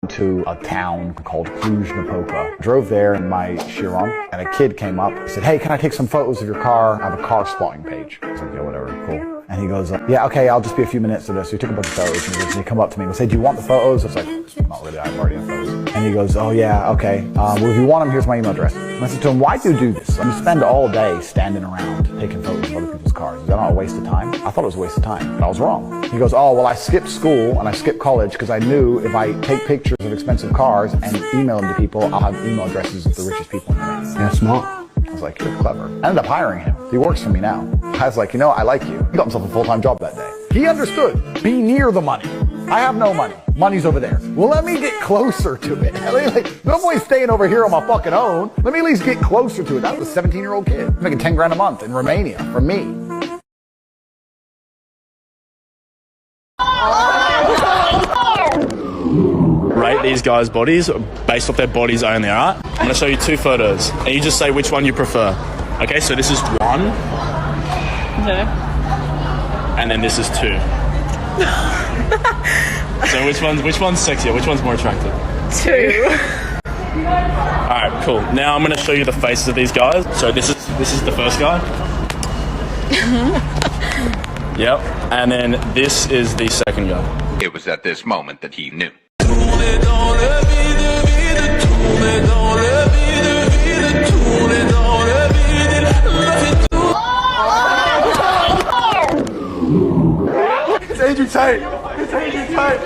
to a town called Cluj-Napoca. Drove there in my Chiron, and a kid came up and said, "Hey, can I take some photos of your car? I have a car spotting page." I was like, "Yeah, whatever, cool." And he goes, "Yeah, okay, I'll just be a few minutes to this." So he took a bunch of photos, and he come up to me and said, "Do you want the photos?" I was like, "Not really, I've already have photos." And he goes, "Oh yeah, okay. Well, if you want them, here's my email address." And I said to him, "Why do you do this? You spend all day standing around taking photos of other people's cars. Is that not a waste of time?" I thought it was a waste of time, but I was wrong. He goes, "Oh, well, I skipped school and I skipped college because I knew if I take pictures of expensive cars and email them to people, I'll have email addresses of the richest people in the world." Yeah, smart. I was like, "You're clever." I ended up hiring him. He works for me now. I was like, I like you. He got himself a full-time job that day. He understood. Be near the money. I have no money. Money's over there. Well, let me get closer to it. No point staying over here on my fucking own. Let me at least get closer to it. That was a 17-year-old kid making 10 grand a month in Romania from me. Rate these guys' bodies based off their bodies only, alright? I'm going to show you two photos, and you just say which one you prefer. Okay, so this is one. Okay. And then this is two. So which one's sexier? Which one's more attractive? Two. Alright, cool. Now I'm going to show you the faces of these guys. So this is the first guy. Yep. And then this is the second guy. It was at this moment that he knew. It's Andrew Tate. It's Andrew Tate.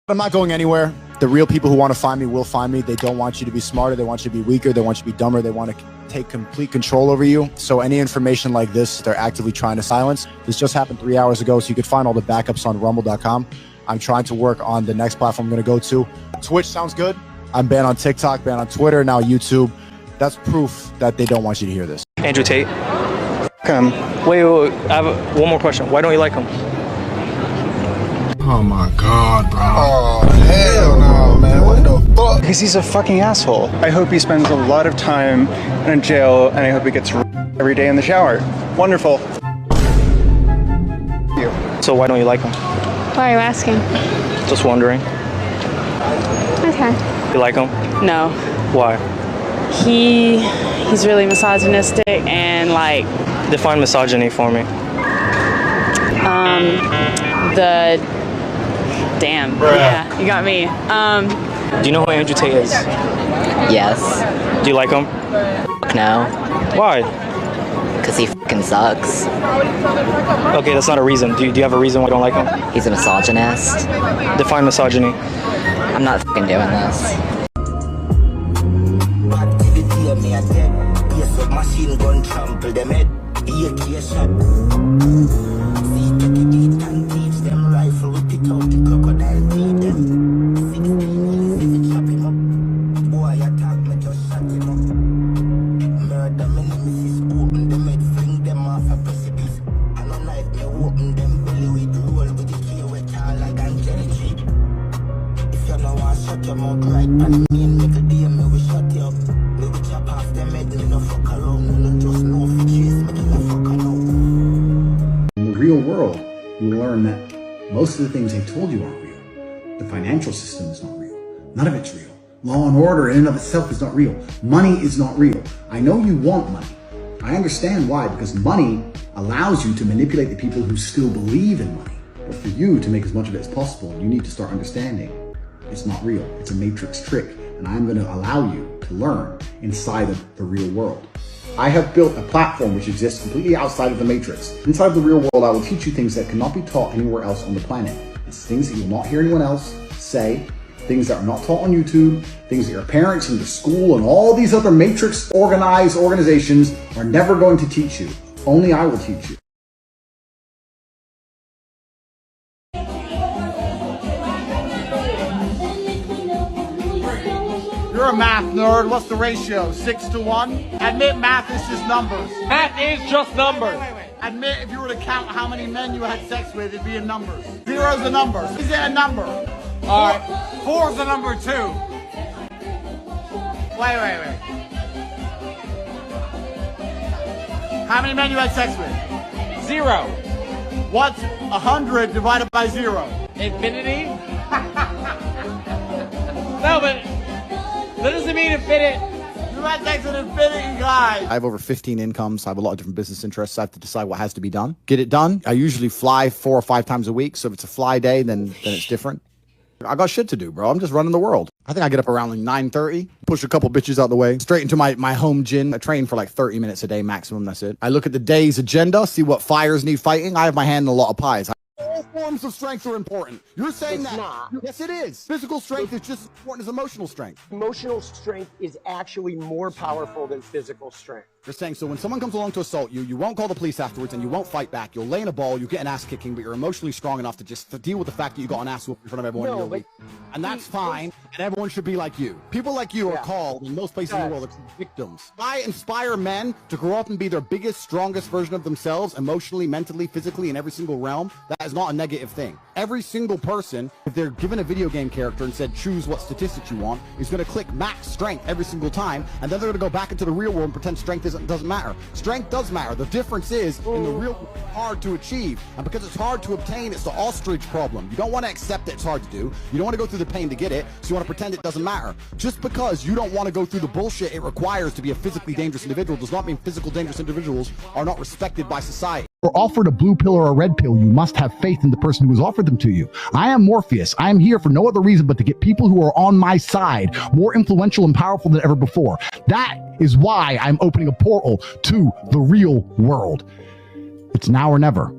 I'm not going anywhere. The real people who want to find me will find me. They don't want you to be smarter. They want you to be weaker. They want you to be dumber. They want to take complete control over you. So any information like this, they're actively trying to silence. This just happened 3 hours ago, so you could find all the backups on rumble.com. I'm trying to work on the next platform I'm going to go to. Twitch sounds good. I'm banned on TikTok, banned on Twitter, now YouTube. That's proof that they don't want you to hear this. Andrew Tate. Him. Wait, I have one more question. Why don't you like him? Oh my God, bro. Oh, hell no, man. What the fuck? Because he's a fucking asshole. I hope he spends a lot of time in jail, and I hope he gets every day in the shower. Wonderful. So why don't you like him? Why are you asking? Just wondering. Okay. You like him? No. Why? He's really misogynistic and like... Define misogyny for me. Damn. Bruh. Yeah, you got me. Do you know who Andrew Tate is? Yes. Do you like him? No. Why? Because he fucking sucks. Okay, that's not a reason. Do you have a reason why you don't like him? He's a misogynist. Define misogyny. I'm not fucking doing this. Machine gun trample them head. AK shot. See, take it, eat and teach them rifle. We pick out the crocodile, feed them. 16 years, chop him up. Boy, attack me, just shut him up. Murder me, nemesis, open them head, fling them off a precipice. And a knife, me open them belly with roll with the key with all like an jelly tree. If you don't want to shut your mouth right, and me and make a deal, me will shut you up. Me will chop off them head, me no fuck around, me no just know for chase, me no fuck around. In the real world, you learn that most of the things they told you aren't real. The financial system is not real. None of it's real. Law and order in and of itself is not real. Money is not real. I know you want money. I understand why, because money allows you to manipulate the people who still believe in money. But for you to make as much of it as possible, you need to start understanding it's not real. It's a matrix trick. And I'm going to allow you to learn inside of the real world. I have built a platform which exists completely outside of the matrix. Inside of the real world, I will teach you things that cannot be taught anywhere else on the planet. It's things that you will not hear anyone else say, things that are not taught on YouTube, things that your parents and the school and all these other matrix organized organizations are never going to teach you. Only I will teach you. You're a math nerd. What's the ratio? 6 to 1? Admit math is just numbers. Math is just numbers. Wait. Admit if you were to count how many men you had sex with, it'd be in numbers. 0's a number. Is it a number? Alright. 4's a number 2. Wait. How many men you had sex with? 0. What's 100 divided by 0? Infinity? No, but that doesn't mean infinite. That takes an infinity, guys. I have over 15 incomes. I have a lot of different business interests. I have to decide what has to be done. Get it done. I usually fly 4 or 5 times a week. So if it's a fly day, then it's different. I got shit to do, bro. I'm just running the world. I think I get up around like 9:30, push a couple bitches out the way, straight into my home gym. I train for like 30 minutes a day maximum. That's it. I look at the day's agenda, see what fires need fighting. I have my hand in a lot of pies. All forms of strength are important. You're saying It's that? not. Yes, it is. Physical strength is just as important as emotional strength. Emotional strength is actually more powerful than physical strength. You're saying, so when someone comes along to assault you, you won't call the police afterwards and you won't fight back. You'll lay in a ball, you get an ass kicking, but you're emotionally strong enough to just deal with the fact that you got an ass whoop in front of everyone. No, in your league. And that's fine, and everyone should be like you. People like you are called, in most places in the world, are victims. I inspire men to grow up and be their biggest, strongest version of themselves, emotionally, mentally, physically, in every single realm. That is not a negative thing. Every single person, if they're given a video game character and said, choose what statistics you want, is going to click max strength every single time, and then they're going to go back into the real world and pretend strength doesn't matter. Strength does matter. The difference is, in the real world, it's hard to achieve. And because it's hard to obtain, it's the ostrich problem. You don't want to accept that it's hard to do. You don't want to go through the pain to get it, so you want to pretend it doesn't matter. Just because you don't want to go through the bullshit it requires to be a physically dangerous individual does not mean physical dangerous individuals are not respected by society. Or offered a blue pill or a red pill, you must have faith in the person who has offered them to you. I am Morpheus. I am here for no other reason but to get people who are on my side more influential and powerful than ever before. That is why I'm opening a portal to the real world. It's now or never.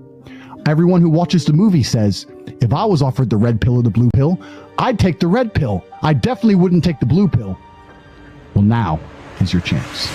Everyone who watches the movie says, if I was offered the red pill or the blue pill, I'd take the red pill. I definitely wouldn't take the blue pill. Well, now is your chance.